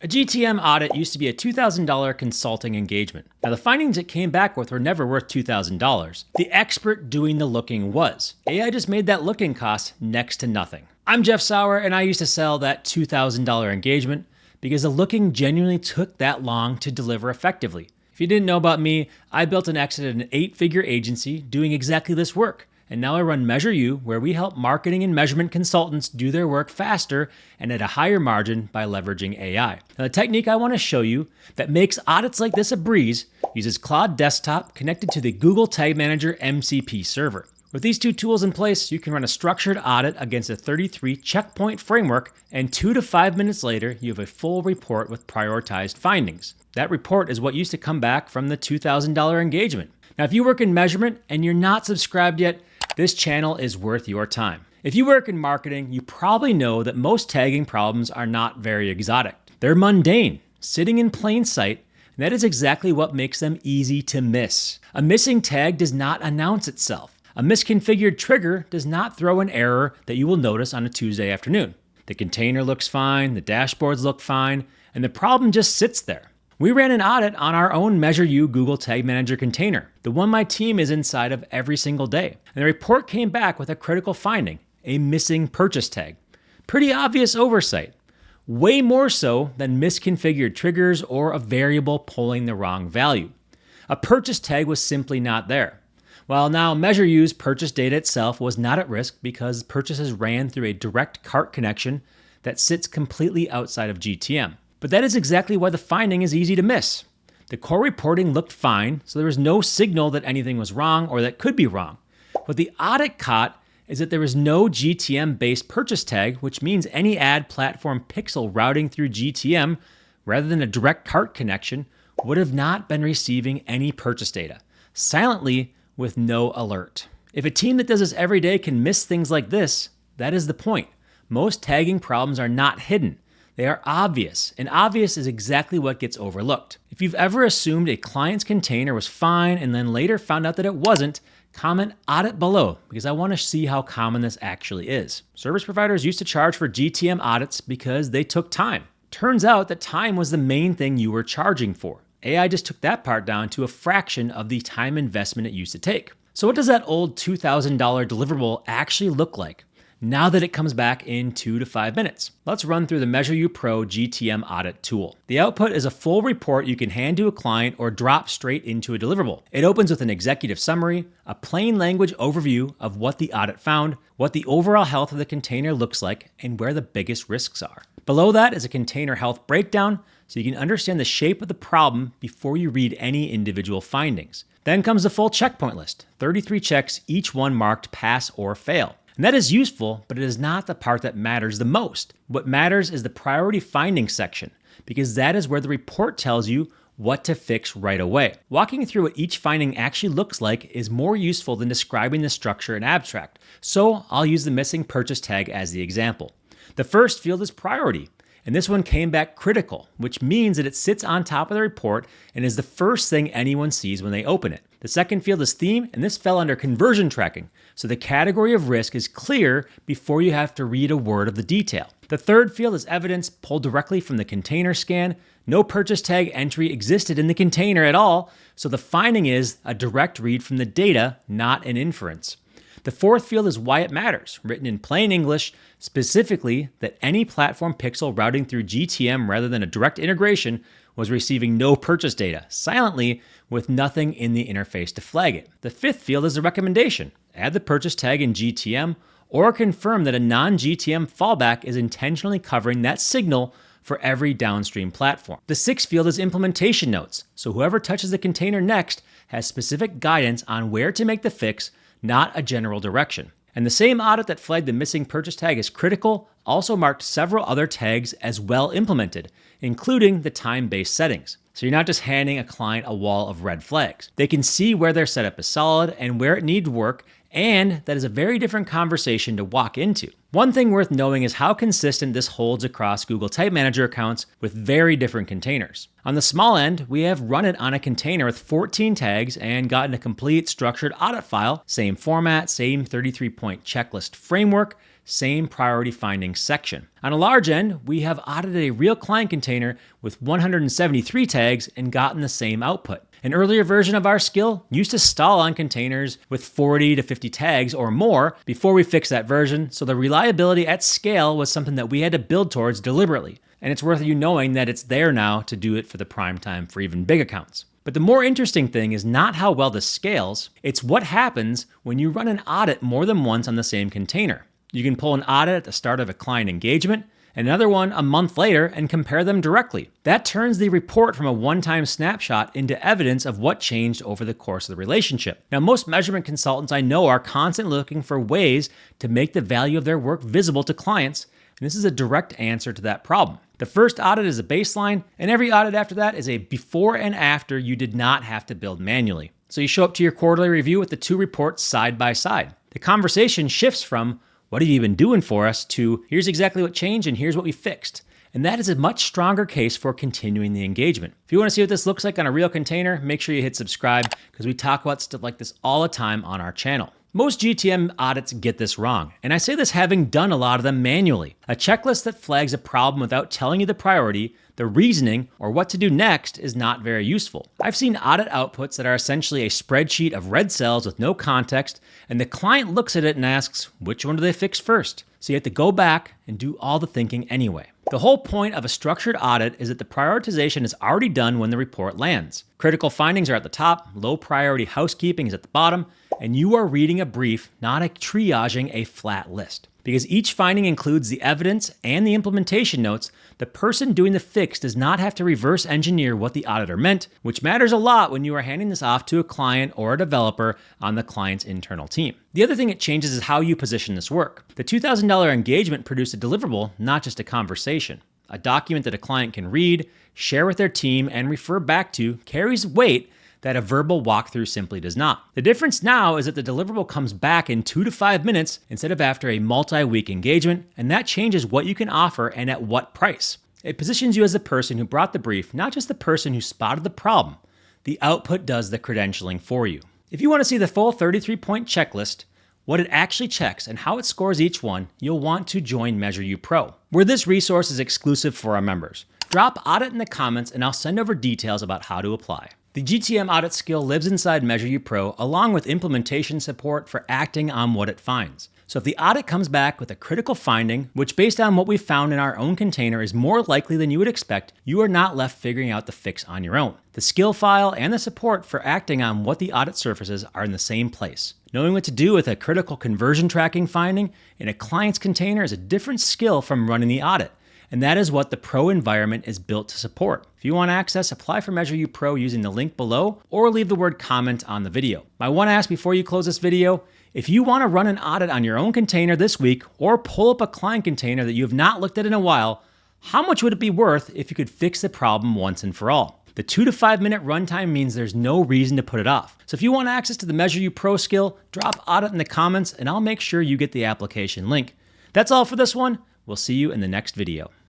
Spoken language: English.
A GTM audit used to be a $2,000 consulting engagement. Now, the findings it came back with were never worth $2,000. The expert doing the looking was. AI just made that looking cost next to nothing. I'm Jeff Sauer, and I used to sell that $2,000 engagement because the looking genuinely took that long to deliver effectively. If you didn't know about me, I built and exited an 8-figure agency doing exactly this work. And now I run MeasureU, where we help marketing and measurement consultants do their work faster and at a higher margin by leveraging AI. Now, the technique I want to show you that makes audits like this a breeze uses Cloud Desktop connected to the Google Tag Manager MCP server. With these two tools in place, you can run a structured audit against a 33 checkpoint framework, and 2 to 5 minutes later, you have a full report with prioritized findings. That report is what used to come back from the $2,000 engagement. Now, if you work in measurement and you're not subscribed yet, this channel is worth your time. If you work in marketing, you probably know that most tagging problems are not very exotic. They're mundane, sitting in plain sight, and that is exactly what makes them easy to miss. A missing tag does not announce itself. A misconfigured trigger does not throw an error that you will notice on a Tuesday afternoon. The container looks fine, the dashboards look fine, and the problem just sits there. We ran an audit on our own MeasureU Google Tag Manager container, the one my team is inside of every single day. And the report came back with a critical finding, a missing purchase tag. Pretty obvious oversight. Way more so than misconfigured triggers or a variable pulling the wrong value. A purchase tag was simply not there. While now MeasureU's purchase data itself was not at risk because purchases ran through a direct cart connection that sits completely outside of GTM. But that is exactly why the finding is easy to miss. The core reporting looked fine, so there was no signal that anything was wrong or that could be wrong. What the audit caught is that there was no GTM-based purchase tag, which means any ad platform pixel routing through GTM rather than a direct cart connection would have not been receiving any purchase data, silently with no alert. If a team that does this every day can miss things like this, that is the point. Most tagging problems are not hidden. They are obvious, and obvious is exactly what gets overlooked. If you've ever assumed a client's container was fine and then later found out that it wasn't, comment audit below because I want to see how common this actually is. Service providers used to charge for GTM audits because they took time. Turns out that time was the main thing you were charging for. AI just took that part down to a fraction of the time investment it used to take. So what does that old $2,000 deliverable actually look like now that it comes back in 2 to 5 minutes? Let's run through the MeasureU Pro GTM Audit tool. The output is a full report you can hand to a client or drop straight into a deliverable. It opens with an executive summary, a plain language overview of what the audit found, what the overall health of the container looks like, and where the biggest risks are. Below that is a container health breakdown, so you can understand the shape of the problem before you read any individual findings. Then comes the full checkpoint list, 33 checks, each one marked pass or fail. And that is useful, but it is not the part that matters the most. What matters is the priority findings section, because that is where the report tells you what to fix right away. Walking through what each finding actually looks like is more useful than describing the structure in abstract, so I'll use the missing purchase tag as the example. The first field is priority, and this one came back critical, which means that it sits on top of the report and is the first thing anyone sees when they open it. The second field is theme, and this fell under conversion tracking, so the category of risk is clear before you have to read a word of the detail. The third field is evidence pulled directly from the container scan. No purchase tag entry existed in the container at all, so the finding is a direct read from the data, not an inference. The fourth field is why it matters, written in plain English, specifically that any platform pixel routing through GTM rather than a direct integration was receiving no purchase data, silently with nothing in the interface to flag it. The fifth field is a recommendation. Add the purchase tag in GTM or confirm that a non-GTM fallback is intentionally covering that signal for every downstream platform. The sixth field is implementation notes, so whoever touches the container next has specific guidance on where to make the fix, not a general direction. And the same audit that flagged the missing purchase tag as critical also marked several other tags as well implemented, including the time-based settings. So you're not just handing a client a wall of red flags. They can see where their setup is solid and where it needs work, and that is a very different conversation to walk into. One thing worth knowing is how consistent this holds across Google Tag Manager accounts with very different containers. On the small end, we have run it on a container with 14 tags and gotten a complete structured audit file, same format, same 33-point checklist framework, same priority findings section. On a large end, we have audited a real client container with 173 tags and gotten the same output. An earlier version of our skill used to stall on containers with 40 to 50 tags or more before we fixed that version, so the reliability at scale was something that we had to build towards deliberately. And it's worth you knowing that it's there now to do it for the prime time for even big accounts. But the more interesting thing is not how well this scales, it's what happens when you run an audit more than once on the same container. You can pull an audit at the start of a client engagement, and another one a month later, and compare them directly. That turns the report from a one-time snapshot into evidence of what changed over the course of the relationship. Now, most measurement consultants I know are constantly looking for ways to make the value of their work visible to clients, and this is a direct answer to that problem. The first audit is a baseline, and every audit after that is a before and after you did not have to build manually. So you show up to your quarterly review with the two reports side by side. The conversation shifts from, "What have you been doing for us?" to, "Here's exactly what changed and here's what we fixed." And that is a much stronger case for continuing the engagement. If you want to see what this looks like on a real container, make sure you hit subscribe because we talk about stuff like this all the time on our channel. Most GTM audits get this wrong, and I say this having done a lot of them manually. A checklist that flags a problem without telling you the priority, the reasoning, or what to do next is not very useful. I've seen audit outputs that are essentially a spreadsheet of red cells with no context, and the client looks at it and asks, which one do they fix first? So you have to go back and do all the thinking anyway. The whole point of a structured audit is that the prioritization is already done when the report lands. Critical findings are at the top, low priority housekeeping is at the bottom, and you are reading a brief, not triaging a flat list. Because each finding includes the evidence and the implementation notes, the person doing the fix does not have to reverse engineer what the auditor meant, which matters a lot when you are handing this off to a client or a developer on the client's internal team. The other thing it changes is how you position this work. The $2,000 engagement produced a deliverable, not just a conversation. A document that a client can read, share with their team, and refer back to carries weight that a verbal walkthrough simply does not. The difference now is that the deliverable comes back in 2 to 5 minutes instead of after a multi-week engagement, and that changes what you can offer and at what price. It positions you as the person who brought the brief, not just the person who spotted the problem. The output does the credentialing for you. If you want to see the full 33-point checklist, what it actually checks, and how it scores each one, you'll want to join MeasureU Pro, where this resource is exclusive for our members. Drop audit in the comments and I'll send over details about how to apply. The GTM Audit Skill lives inside MeasureU Pro along with implementation support for acting on what it finds. So if the audit comes back with a critical finding, which based on what we found in our own container is more likely than you would expect, you are not left figuring out the fix on your own. The skill file and the support for acting on what the audit surfaces are in the same place. Knowing what to do with a critical conversion tracking finding in a client's container is a different skill from running the audit. And that is what the Pro environment is built to support. If you want access, apply for MeasureU Pro using the link below or leave the word comment on the video. My one ask before you close this video, if you want to run an audit on your own container this week or pull up a client container that you have not looked at in a while, how much would it be worth if you could fix the problem once and for all? The 2 to 5 minute runtime means there's no reason to put it off. So if you want access to the MeasureU Pro skill, drop audit in the comments and I'll make sure you get the application link. That's all for this one. We'll see you in the next video.